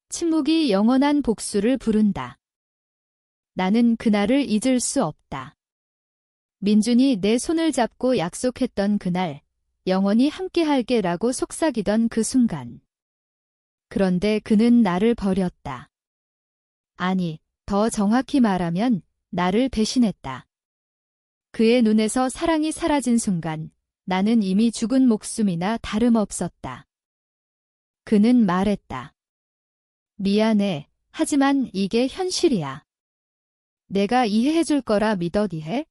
침묵이 영원한 복수를 부른다. 나는 그날을 잊을 수 없다. 민준이 내 손을 잡고 약속했던 그날, 영원히 함께할게라고 속삭이던 그 순간. 그런데 그는 나를 버렸다. 아니, 더 정확히 말하면 나를 배신했다. 그의 눈에서 사랑이 사라진 순간 나는 이미 죽은 목숨이나 다름없었다. 그는 말했다. 미안해. 하지만 이게 현실이야. 내가 이해해줄 거라 믿어디 해?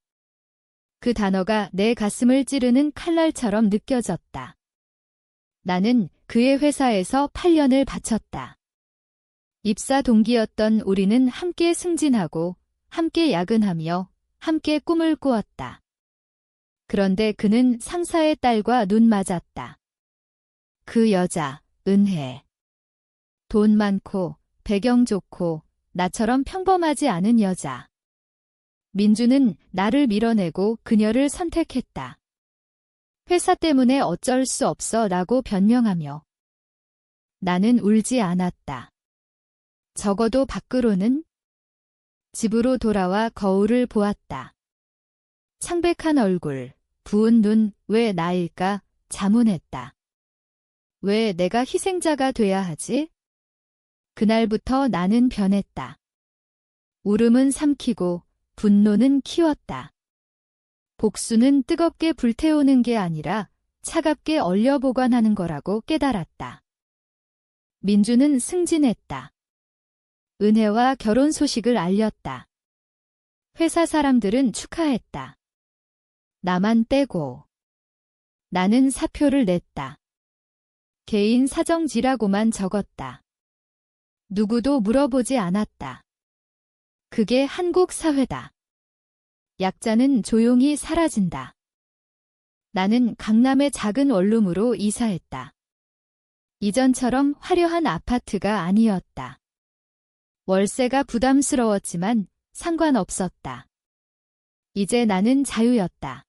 그 단어가 내 가슴을 찌르는 칼날처럼 느껴졌다. 나는 그의 회사에서 8년을 바쳤다. 입사 동기였던 우리는 함께 승진하고 함께 야근하며 함께 꿈을 꾸었다. 그런데 그는 상사의 딸과 눈 맞았다. 그 여자, 은혜. 돈 많고 배경 좋고 나처럼 평범하지 않은 여자. 민주는 나를 밀어내고 그녀를 선택했다. 회사 때문에 어쩔 수 없어 라고 변명하며. 나는 울지 않았다. 적어도 밖으로는. 집으로 돌아와 거울을 보았다. 창백한 얼굴, 부은 눈, 왜 나일까? 자문했다. 왜 내가 희생자가 돼야 하지? 그날부터 나는 변했다. 울음은 삼키고 분노는 키웠다. 복수는 뜨겁게 불태우는 게 아니라 차갑게 얼려 보관하는 거라고 깨달았다. 민주는 승진했다. 은혜와 결혼 소식을 알렸다. 회사 사람들은 축하했다. 나만 빼고. 나는 사표를 냈다. 개인 사정지라고만 적었다. 누구도 물어보지 않았다. 그게 한국 사회다. 약자는 조용히 사라진다. 나는 강남의 작은 원룸으로 이사했다. 이전처럼 화려한 아파트가 아니었다. 월세가 부담스러웠지만 상관없었다. 이제 나는 자유였다.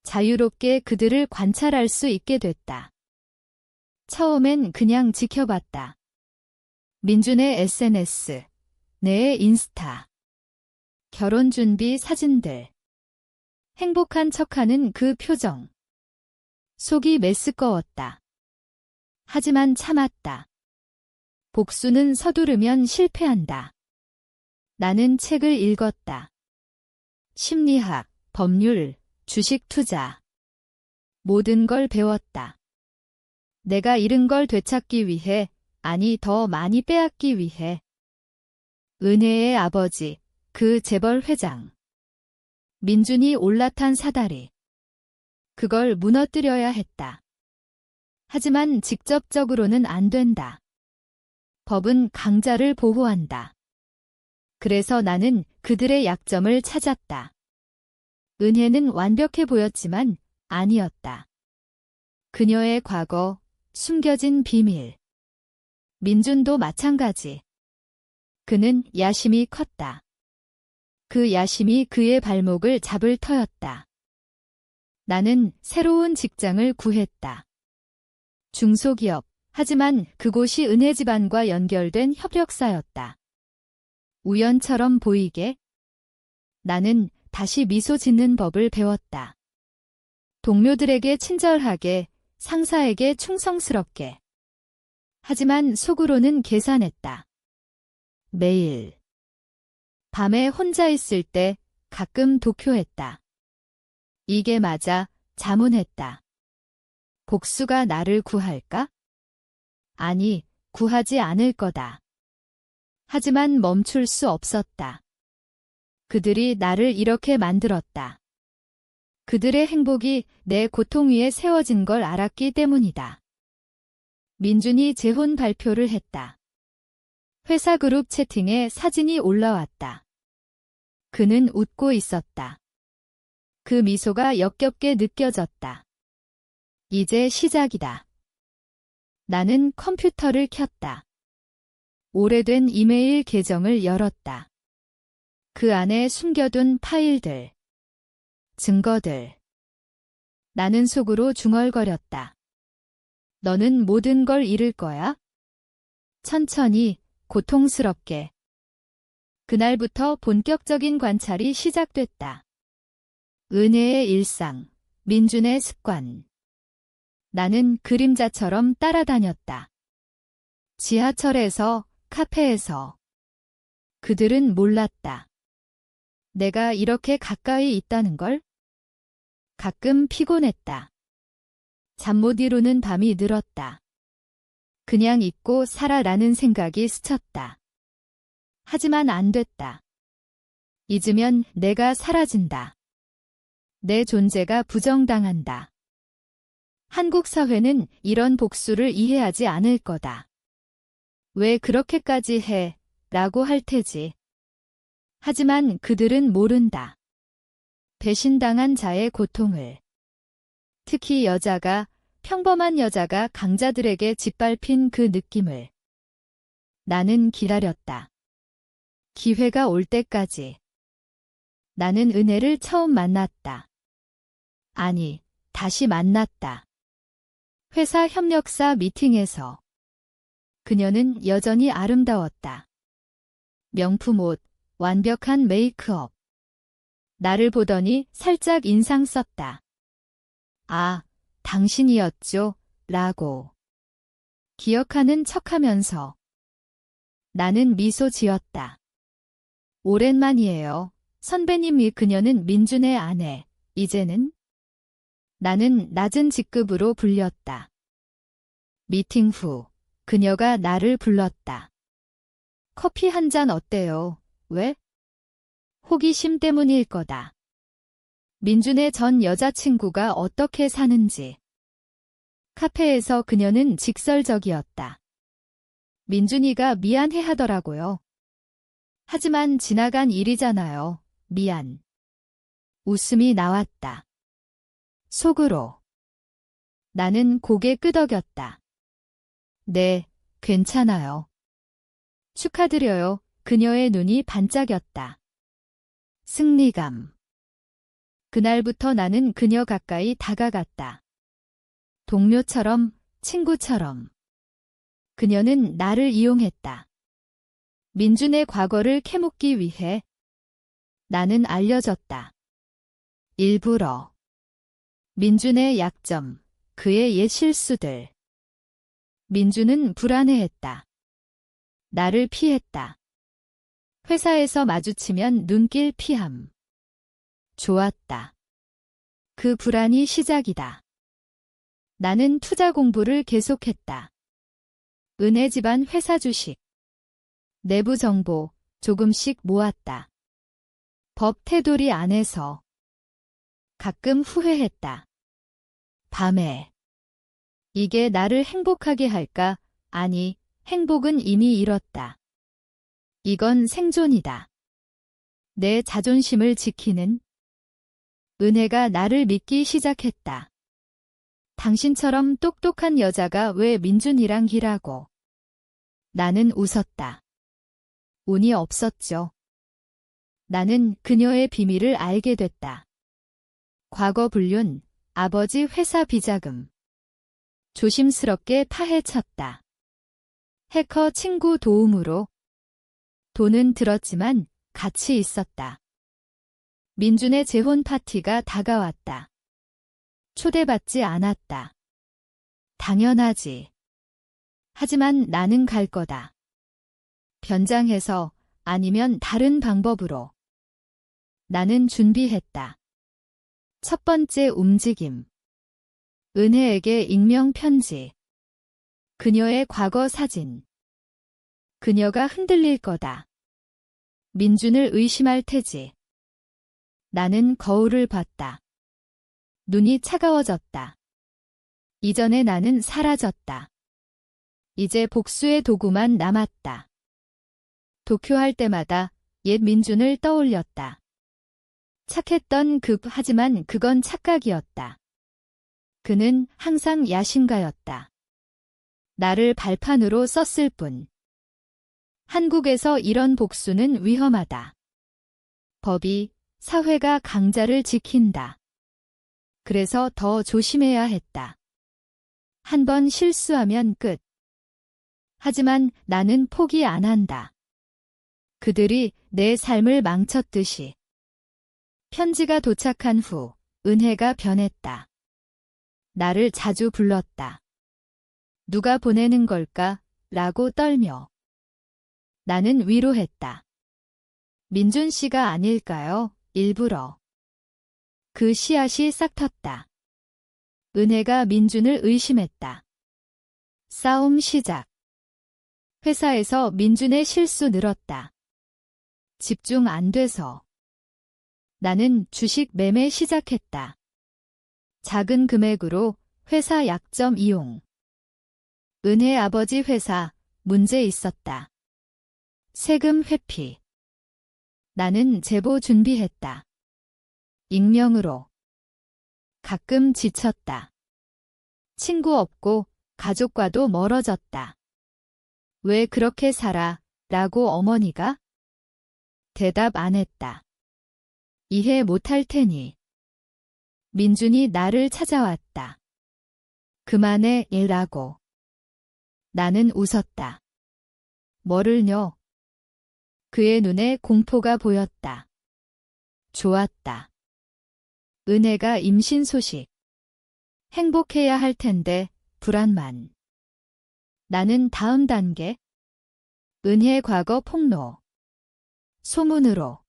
자유롭게 그들을 관찰할 수 있게 됐다. 처음엔 그냥 지켜봤다. 민준의 SNS, 내 인스타, 결혼 준비 사진들, 행복한 척하는 그 표정. 속이 메스꺼웠다. 하지만 참았다. 복수는 서두르면 실패한다. 나는 책을 읽었다. 심리학, 법률, 주식 투자. 모든 걸 배웠다. 내가 잃은 걸 되찾기 위해, 아니 더 많이 빼앗기 위해. 은혜의 아버지, 그 재벌 회장. 민준이 올라탄 사다리. 그걸 무너뜨려야 했다. 하지만 직접적으로는 안 된다. 법은 강자를 보호한다. 그래서 나는 그들의 약점을 찾았다. 은혜는 완벽해 보였지만 아니었다. 그녀의 과거, 숨겨진 비밀. 민준도 마찬가지. 그는 야심이 컸다. 그 야심이 그의 발목을 잡을 터였다. 나는 새로운 직장을 구했다. 중소기업, 하지만 그곳이 은혜 집안과 연결된 협력사였다. 우연처럼 보이게 나는 다시 미소 짓는 법을 배웠다. 동료들에게 친절하게, 상사에게 충성스럽게. 하지만 속으로는 계산했다. 매일. 밤에 혼자 있을 때 가끔 도쿄했다. 이게 맞아, 자문했다. 복수가 나를 구할까? 아니, 구하지 않을 거다. 하지만 멈출 수 없었다. 그들이 나를 이렇게 만들었다. 그들의 행복이 내 고통 위에 세워진 걸 알았기 때문이다. 민준이 재혼 발표를 했다. 회사 그룹 채팅에 사진이 올라왔다. 그는 웃고 있었다. 그 미소가 역겹게 느껴졌다. 이제 시작이다. 나는 컴퓨터를 켰다. 오래된 이메일 계정을 열었다. 그 안에 숨겨둔 파일들, 증거들. 나는 속으로 중얼거렸다. 너는 모든 걸 잃을 거야? 천천히, 고통스럽게. 그날부터 본격적인 관찰이 시작됐다. 은혜의 일상, 민준의 습관. 나는 그림자처럼 따라다녔다. 지하철에서, 카페에서. 그들은 몰랐다. 내가 이렇게 가까이 있다는 걸? 가끔 피곤했다. 잠 못 이루는 밤이 늘었다. 그냥 잊고 살아라는 생각이 스쳤다. 하지만 안 됐다. 잊으면 내가 사라진다. 내 존재가 부정당한다. 한국 사회는 이런 복수를 이해하지 않을 거다. 왜 그렇게까지 해? 라고 할 테지. 하지만 그들은 모른다. 배신당한 자의 고통을. 특히 평범한 여자가 강자들에게 짓밟힌 그 느낌을. 나는 기다렸다. 기회가 올 때까지. 나는 은혜를 처음 만났다. 아니, 다시 만났다. 회사 협력사 미팅에서. 그녀는 여전히 아름다웠다. 명품 옷, 완벽한 메이크업. 나를 보더니 살짝 인상 썼다. 아, 당신이었죠? 라고. 기억하는 척하면서. 나는 미소 지었다. 오랜만이에요. 선배님이. 그녀는 민준의 아내. 이제는? 나는 낮은 직급으로 불렸다. 미팅 후 그녀가 나를 불렀다. 커피 한 잔 어때요? 왜? 호기심 때문일 거다. 민준의 전 여자친구가 어떻게 사는지. 카페에서 그녀는 직설적이었다. 민준이가 미안해 하더라고요. 하지만 지나간 일이잖아요. 미안. 웃음이 나왔다. 속으로. 나는 고개 끄덕였다. 네, 괜찮아요. 축하드려요. 그녀의 눈이 반짝였다. 승리감. 그날부터 나는 그녀 가까이 다가갔다. 동료처럼, 친구처럼. 그녀는 나를 이용했다. 민준의 과거를 캐묻기 위해. 나는 알려줬다. 일부러. 민준의 약점, 그의 옛 실수들. 민준은 불안해했다. 나를 피했다. 회사에서 마주치면 눈길 피함. 좋았다. 그 불안이 시작이다. 나는 투자 공부를 계속했다. 은혜 집안 회사 주식. 내부 정보 조금씩 모았다. 법 테두리 안에서. 가끔 후회했다. 밤에. 이게 나를 행복하게 할까? 아니, 행복은 이미 잃었다. 이건 생존이다. 내 자존심을 지키는. 은혜가 나를 믿기 시작했다. 당신처럼 똑똑한 여자가 왜 민준이랑 일하고. 나는 웃었다. 운이 없었죠. 나는 그녀의 비밀을 알게 됐다. 과거 불륜, 아버지 회사 비자금. 조심스럽게 파헤쳤다. 해커 친구 도움으로. 돈은 들었지만 같이 있었다. 민준의 재혼 파티가 다가왔다. 초대받지 않았다. 당연하지. 하지만 나는 갈 거다. 변장해서, 아니면 다른 방법으로. 나는 준비했다. 첫 번째 움직임. 은혜에게 익명 편지. 그녀의 과거 사진. 그녀가 흔들릴 거다. 민준을 의심할 테지. 나는 거울을 봤다. 눈이 차가워졌다. 이전의 나는 사라졌다. 이제 복수의 도구만 남았다. 도쿄할 때마다 옛 민준을 떠올렸다. 착했던 하지만 그건 착각이었다. 그는 항상 야심가였다. 나를 발판으로 썼을 뿐. 한국에서 이런 복수는 위험하다. 법이, 사회가 강자를 지킨다. 그래서 더 조심해야 했다. 한 번 실수하면 끝. 하지만 나는 포기 안 한다. 그들이 내 삶을 망쳤듯이. 편지가 도착한 후 은혜가 변했다. 나를 자주 불렀다. 누가 보내는 걸까? 라고 떨며. 나는 위로했다. 민준 씨가 아닐까요? 일부러. 그 씨앗이 싹 텄다. 은혜가 민준을 의심했다. 싸움 시작. 회사에서 민준의 실수 늘었다. 집중 안 돼서. 나는 주식 매매 시작했다. 작은 금액으로 회사 약점 이용. 은혜 아버지 회사 문제 있었다. 세금 회피. 나는 제보 준비했다. 익명으로. 가끔 지쳤다. 친구 없고 가족과도 멀어졌다. 왜 그렇게 살아? 라고 어머니가? 대답 안 했다. 이해 못할 테니. 민준이 나를 찾아왔다. 그만해 라고. 나는 웃었다. 뭐를요? 그의 눈에 공포가 보였다. 좋았다. 은혜가 임신 소식. 행복해야 할 텐데 불안만. 나는 다음 단계. 은혜 과거 폭로. 소문으로.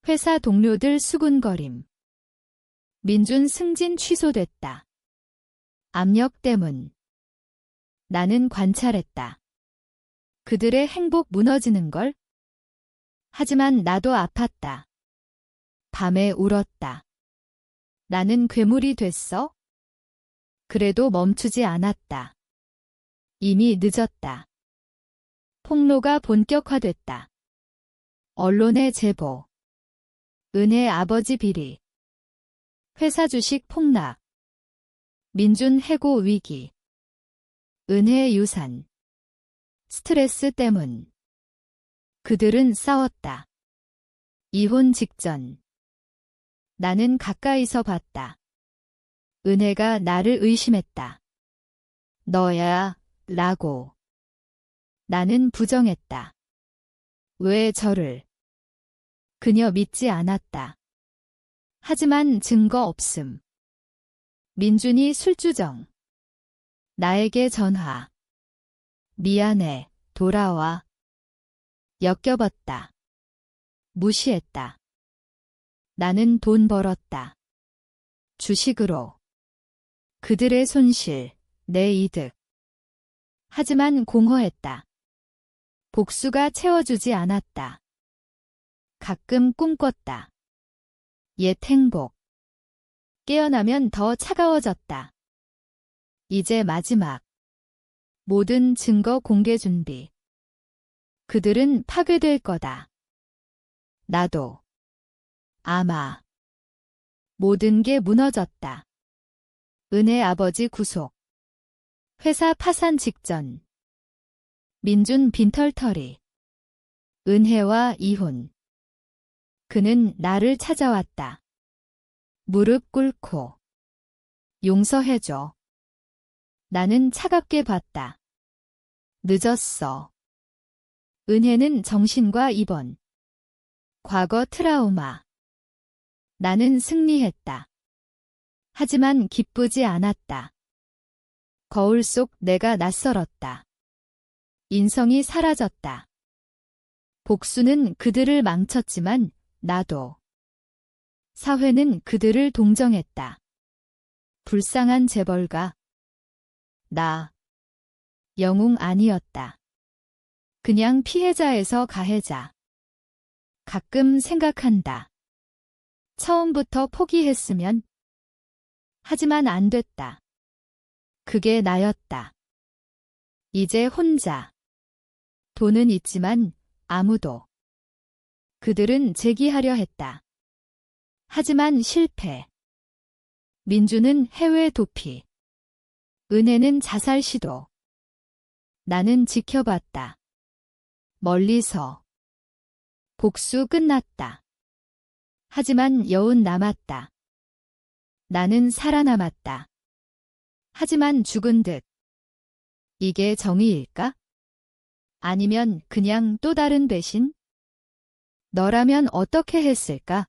회사 동료들 수군거림. 민준 승진 취소됐다. 압력 때문. 나는 관찰했다. 그들의 행복 무너지는 걸. 하지만 나도 아팠다. 밤에 울었다. 나는 괴물이 됐어? 그래도 멈추지 않았다. 이미 늦었다. 폭로가 본격화됐다. 언론의 제보. 은혜 아버지 비리. 회사 주식 폭락. 민준 해고 위기. 은혜의 유산. 스트레스 때문. 그들은 싸웠다. 이혼 직전. 나는 가까이서 봤다. 은혜가 나를 의심했다. 너야, 라고. 나는 부정했다. 왜 저를? 그녀 믿지 않았다. 하지만 증거 없음. 민준이 술주정. 나에게 전화. 미안해, 돌아와. 역겨웠다. 무시했다. 나는 돈 벌었다. 주식으로. 그들의 손실, 내 이득. 하지만 공허했다. 복수가 채워주지 않았다. 가끔 꿈꿨다. 옛 행복. 깨어나면 더 차가워졌다. 이제 마지막. 모든 증거 공개 준비. 그들은 파괴될 거다. 나도. 아마. 모든 게 무너졌다. 은혜 아버지 구속. 회사 파산 직전. 민준 빈털터리. 은혜와 이혼. 그는 나를 찾아왔다. 무릎 꿇고. 용서해줘. 나는 차갑게 봤다. 늦었어. 은혜는 정신과 입원. 과거 트라우마. 나는 승리했다. 하지만 기쁘지 않았다. 거울 속 내가 낯설었다. 인성이 사라졌다. 복수는 그들을 망쳤지만 나도. 사회는 그들을 동정했다. 불쌍한 재벌가. 나. 영웅 아니었다. 그냥 피해자에서 가해자. 가끔 생각한다. 처음부터 포기했으면. 하지만 안 됐다. 그게 나였다. 이제 혼자. 돈은 있지만 아무도. 그들은 재기하려 했다. 하지만 실패. 민주는 해외 도피. 은혜는 자살 시도. 나는 지켜봤다. 멀리서. 복수 끝났다. 하지만 여운 남았다. 나는 살아남았다. 하지만 죽은 듯. 이게 정의일까? 아니면 그냥 또 다른 배신? 너라면 어떻게 했을까?